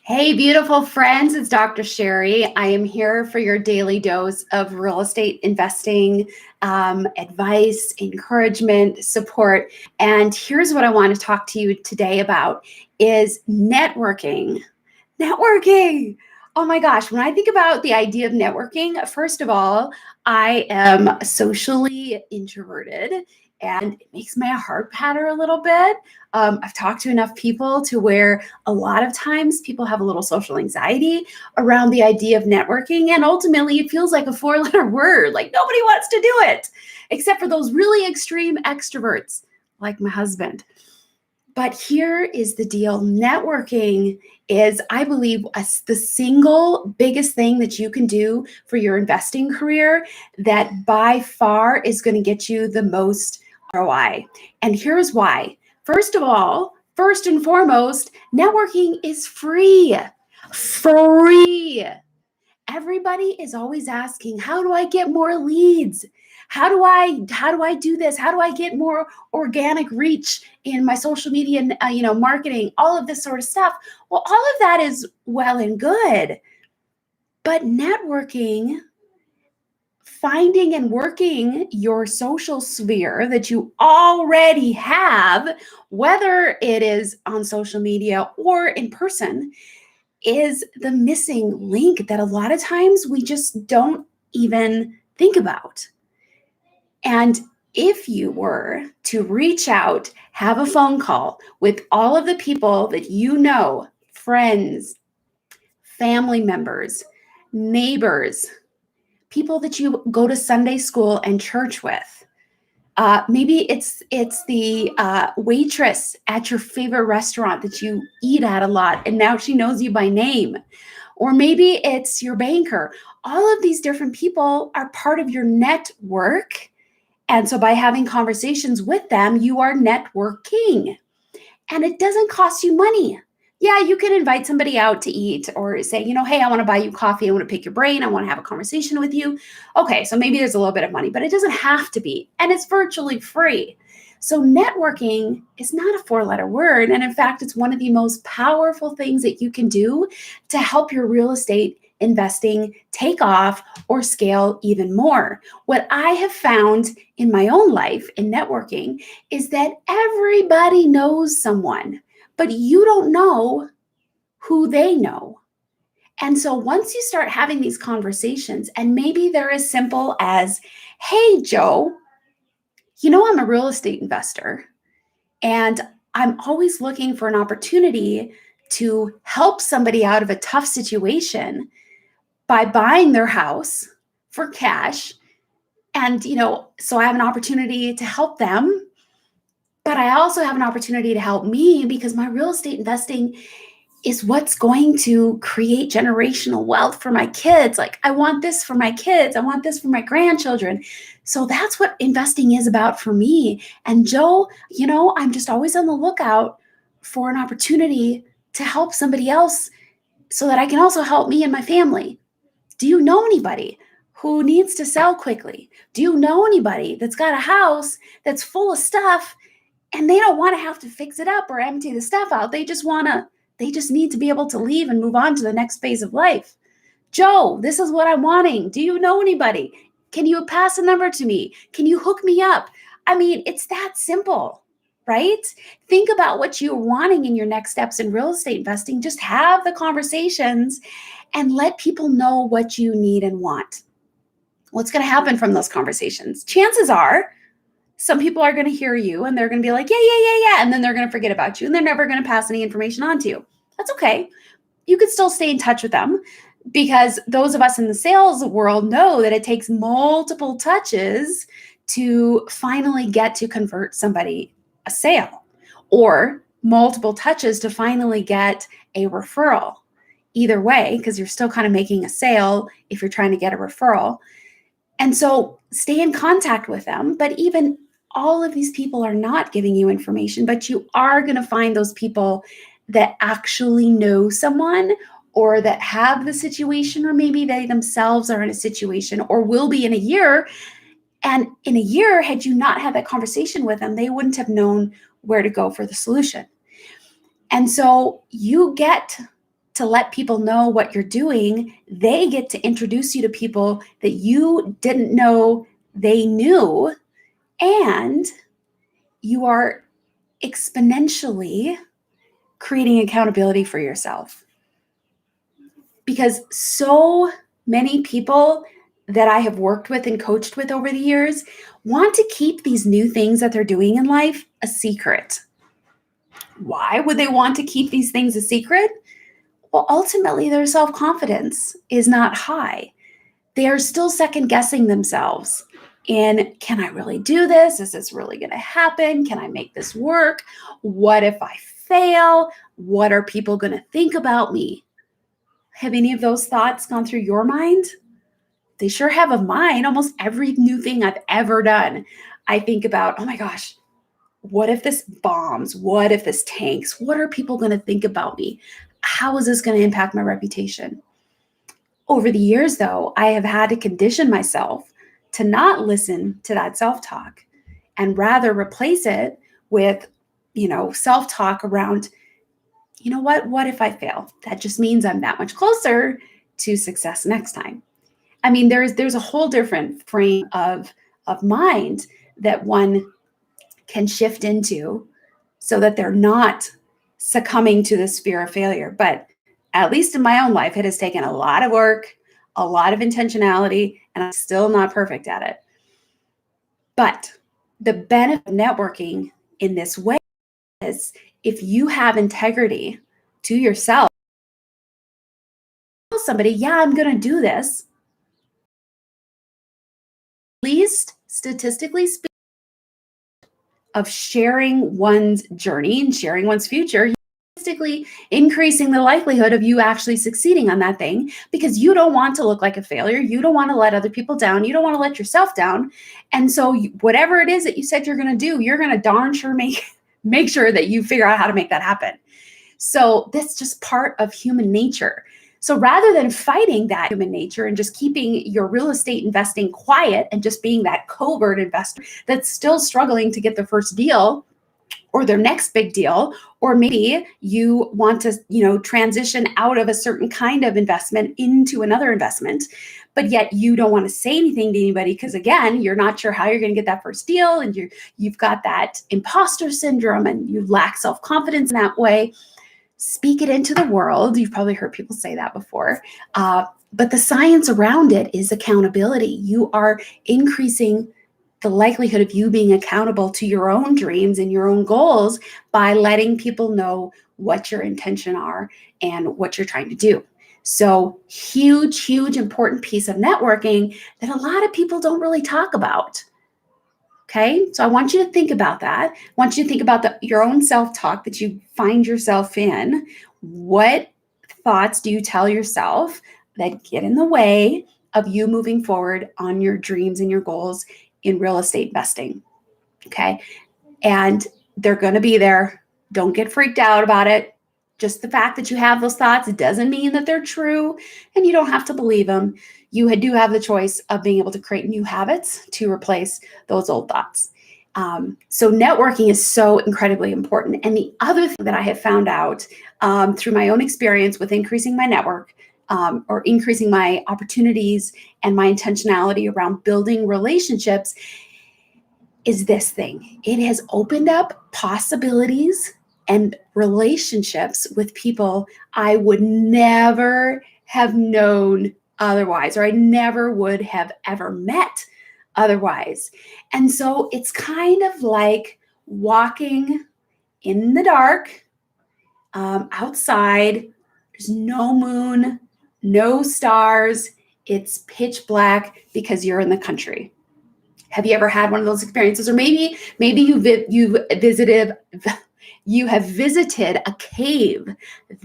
Hey, beautiful friends, it's Dr. Sherry. I am here for your daily dose of real estate investing advice, encouragement, support. And here's what I want to talk to you today about is networking. Networking. Oh my gosh, when I think about the idea of networking, first of all, I am socially introverted and it makes my heart patter a little bit. I've talked to enough people to where a lot of times people have a little social anxiety around the idea of networking. And ultimately, it feels like a four-letter word. Like nobody wants to do it, except for those really extreme extroverts like my husband. But here is the deal. Networking is, I believe, the single biggest thing that you can do for your investing career that by far is going to get you the most ROI. And here's why. First of all, first and foremost, networking is free. Free. Everybody is always asking, how do I get more leads? How do I do this? How do I get more organic reach in my social media, marketing, all of this sort of stuff? Well, all of that is well and good. But networking, finding and working your social sphere that you already have, whether it is on social media or in person, is the missing link that a lot of times we just don't even think about. And if you were to reach out, have a phone call with all of the people that you know, friends, family members, neighbors, people that you go to Sunday school and church with. Maybe it's the waitress at your favorite restaurant that you eat at a lot, and now she knows you by name. Or maybe it's your banker. All of these different people are part of your network. And so by having conversations with them, you are networking. And it doesn't cost you money. Yeah, you can invite somebody out to eat or say, hey, I want to buy you coffee. I want to pick your brain. I want to have a conversation with you. Okay, so maybe there's a little bit of money, but it doesn't have to be. And it's virtually free. So networking is not a four-letter word. And in fact, it's one of the most powerful things that you can do to help your real estate investing take off or scale even more. What I have found in my own life in networking is that everybody knows someone, but you don't know who they know. And so once you start having these conversations, and maybe they're as simple as, hey, Joe, I'm a real estate investor, and I'm always looking for an opportunity to help somebody out of a tough situation by buying their house for cash. And, so I have an opportunity to help them, but I also have an opportunity to help me because my real estate investing is what's going to create generational wealth for my kids. Like, I want this for my kids. I want this for my grandchildren. So that's what investing is about for me. And Joe, I'm just always on the lookout for an opportunity to help somebody else so that I can also help me and my family. Do you know anybody who needs to sell quickly? Do you know anybody that's got a house that's full of stuff and they don't want to have to fix it up or empty the stuff out? They just need to be able to leave and move on to the next phase of life. Joe, this is what I'm wanting. Do you know anybody? Can you pass a number to me? Can you hook me up? I mean, it's that simple, right? Think about what you're wanting in your next steps in real estate investing. Just have the conversations and let people know what you need and want. What's going to happen from those conversations? Chances are some people are going to hear you and they're going to be like, yeah. And then they're going to forget about you and they're never going to pass any information on to you. That's okay. You could still stay in touch with them because those of us in the sales world know that it takes multiple touches to finally get to convert somebody a sale, or multiple touches to finally get a referral. Either way, because you're still kind of making a sale if you're trying to get a referral. And so stay in contact with them. But even all of these people are not giving you information, but you are going to find those people that actually know someone or that have the situation, or maybe they themselves are in a situation or will be in a year. And in a year, had you not had that conversation with them, they wouldn't have known where to go for the solution. And so you get to let people know what you're doing, they get to introduce you to people that you didn't know they knew, and you are exponentially creating accountability for yourself. Because so many people that I have worked with and coached with over the years want to keep these new things that they're doing in life a secret. Why would they want to keep these things a secret? Well, ultimately, their self-confidence is not high. They are still second guessing themselves. And can I really do this? Is this really going to happen? Can I make this work? What if I fail? What are people going to think about me? Have any of those thoughts gone through your mind? They sure have of mine. Almost every new thing I've ever done, I think about, oh my gosh, what if this bombs? What if this tanks? What are people going to think about me? How is this going to impact my reputation? Over the years, though, I have had to condition myself to not listen to that self-talk and rather replace it with, self-talk around, what if I fail? That just means I'm that much closer to success next time. I mean, there's a whole different frame of mind that one can shift into so that they're not succumbing to this fear of failure. But at least in my own life, it has taken a lot of work, a lot of intentionality, and I'm still not perfect at it. But the benefit of networking in this way is if you have integrity to yourself, tell somebody, yeah, I'm going to do this. At least statistically speaking, of sharing one's journey and sharing one's future, statistically increasing the likelihood of you actually succeeding on that thing, because you don't want to look like a failure. You don't want to let other people down. You don't want to let yourself down. And so whatever it is that you said you're going to do, you're going to darn sure make sure that you figure out how to make that happen. So that's just part of human nature. So rather than fighting that human nature and just keeping your real estate investing quiet and just being that covert investor that's still struggling to get the first deal or their next big deal, or maybe you want to, transition out of a certain kind of investment into another investment, but yet you don't want to say anything to anybody because, again, you're not sure how you're going to get that first deal, and you've got that imposter syndrome and you lack self-confidence in that way. Speak it into the world. You've probably heard people say that before. But the science around it is accountability. You are increasing the likelihood of you being accountable to your own dreams and your own goals by letting people know what your intention are and what you're trying to do. So huge, huge, important piece of networking that a lot of people don't really talk about. Okay, so I want you to think about that. I want you to think about your own self-talk that you find yourself in. What thoughts do you tell yourself that get in the way of you moving forward on your dreams and your goals in real estate investing? Okay, and they're going to be there. Don't get freaked out about it. Just the fact that you have those thoughts, it doesn't mean that they're true, and you don't have to believe them. You do have the choice of being able to create new habits to replace those old thoughts. So networking is so incredibly important. And the other thing that I have found out through my own experience with increasing my network or increasing my opportunities and my intentionality around building relationships is this thing. It has opened up possibilities and relationships with people I would never have known otherwise, or I never would have ever met otherwise. And so it's kind of like walking in the dark outside. There's no moon, no stars. It's pitch black because you're in the country. Have you ever had one of those experiences? Or maybe you have visited a cave.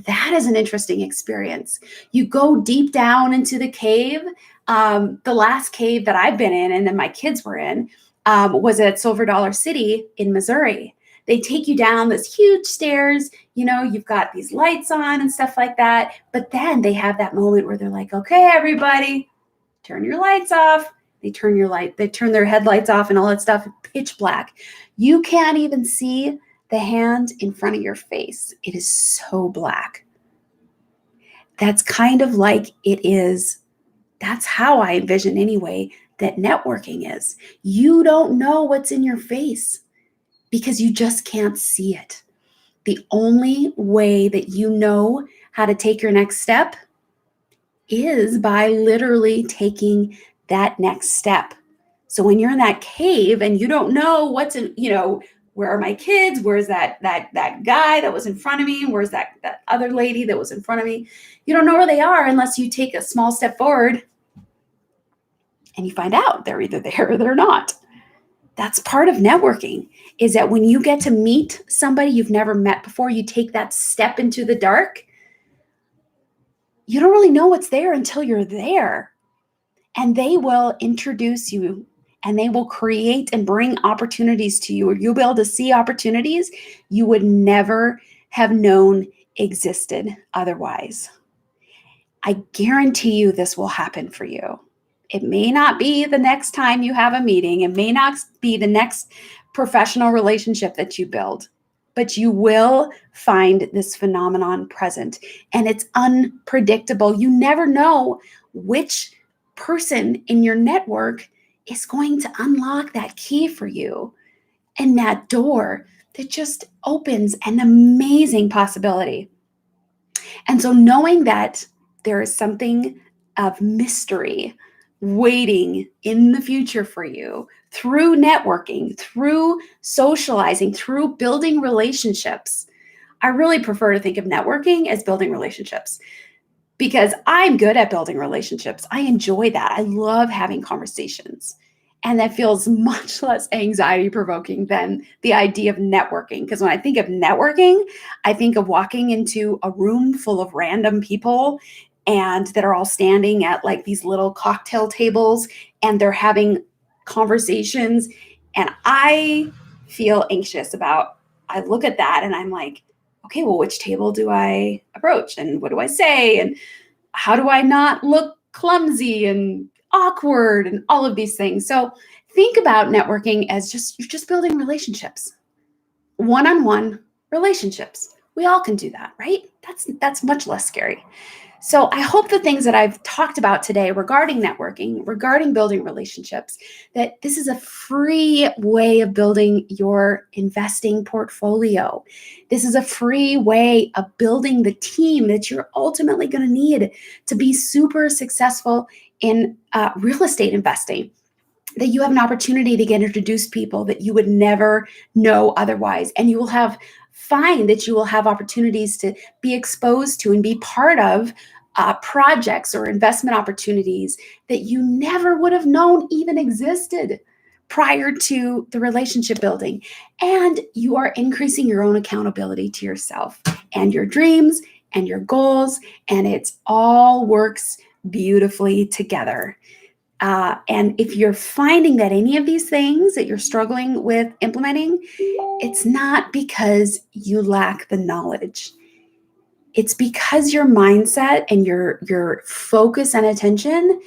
That is an interesting experience. You go deep down into the cave. The last cave that I've been in and then my kids were in was at Silver Dollar City in Missouri. They take you down this huge stairs. You've got these lights on and stuff like that. But then they have that moment where they're like, okay, everybody, turn your lights off. They turn their headlights off and all that stuff, pitch black. You can't even see the hand in front of your face. It is so black. That's kind of like it is. That's how I envision anyway that networking is. You don't know what's in your face because you just can't see it. The only way that you know how to take your next step is by literally taking that next step. So when you're in that cave and you don't know what's in, where are my kids? Where's that guy that was in front of me? Where's that other lady that was in front of me? You don't know where they are unless you take a small step forward and you find out they're either there or they're not. That's part of networking, is that when you get to meet somebody you've never met before, you take that step into the dark. You don't really know what's there until you're there. And they will introduce you and they will create and bring opportunities to you, or you'll be able to see opportunities you would never have known existed otherwise. I guarantee you this will happen for you. It may not be the next time you have a meeting. It may not be the next professional relationship that you build, but you will find this phenomenon present, and it's unpredictable. You never know which person in your network is going to unlock that key for you and that door that just opens an amazing possibility. And so knowing that there is something of mystery waiting in the future for you through networking, through socializing, through building relationships. I really prefer to think of networking as building relationships because I'm good at building relationships. I enjoy that. I love having conversations. And that feels much less anxiety provoking than the idea of networking. Because when I think of networking, I think of walking into a room full of random people and that are all standing at like these little cocktail tables and they're having conversations. And I feel anxious I look at that and I'm like, okay, well, which table do I approach? And what do I say? And how do I not look clumsy and awkward and all of these things? So think about networking as you're just building relationships, one-on-one relationships. We all can do that, right? That's much less scary. So I hope the things that I've talked about today regarding networking, regarding building relationships, that this is a free way of building your investing portfolio. This is a free way of building the team that you're ultimately going to need to be super successful in real estate investing. That you have an opportunity to get introduced people that you would never know otherwise. And you will find that you will have opportunities to be exposed to and be part of projects or investment opportunities that you never would have known even existed prior to the relationship building. And you are increasing your own accountability to yourself and your dreams and your goals, and it all works beautifully together. And if you're finding that any of these things that you're struggling with implementing, it's not because you lack the knowledge. It's because your mindset and your focus and attention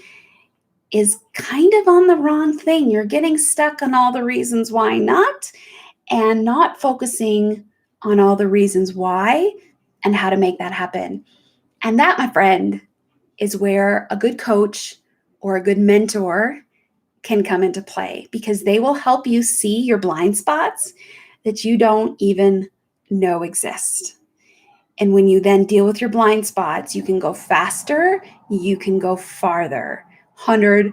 is kind of on the wrong thing. You're getting stuck on all the reasons why not, and not focusing on all the reasons why and how to make that happen. And that, my friend, is where a good coach or a good mentor can come into play, because they will help you see your blind spots that you don't even know exist. And when you then deal with your blind spots, you can go faster, you can go farther, 100%.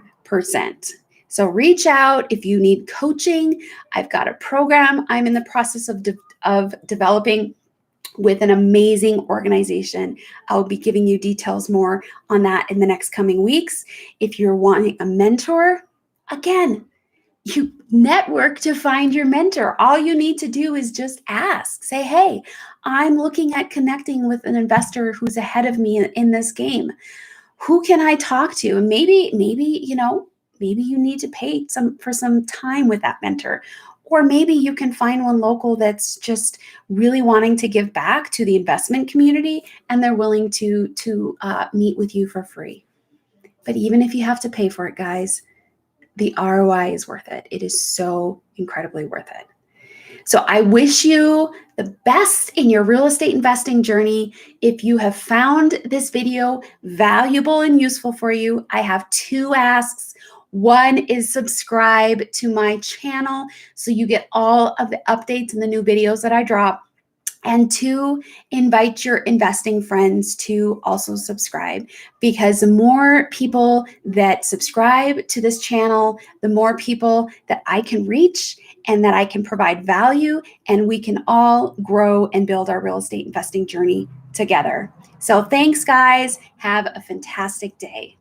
So reach out if you need coaching. I've got a program I'm in the process of developing with an amazing organization. I'll be giving you details more on that in the next coming weeks. If you're wanting a mentor, again, you network to find your mentor. All you need to do is just ask. Say, hey, I'm looking at connecting with an investor who's ahead of me in this game. Who can I talk to? And maybe you need to pay for some time with that mentor. Or maybe you can find one local that's just really wanting to give back to the investment community, and they're willing to meet with you for free. But even if you have to pay for it, guys, the ROI is worth it. It is so incredibly worth it. So I wish you the best in your real estate investing journey. If you have found this video valuable and useful for you, I have 2 asks. One is subscribe to my channel so you get all of the updates and the new videos that I drop. And 2, invite your investing friends to also subscribe, because the more people that subscribe to this channel, the more people that I can reach and that I can provide value, and we can all grow and build our real estate investing journey together. So thanks, guys. Have a fantastic day.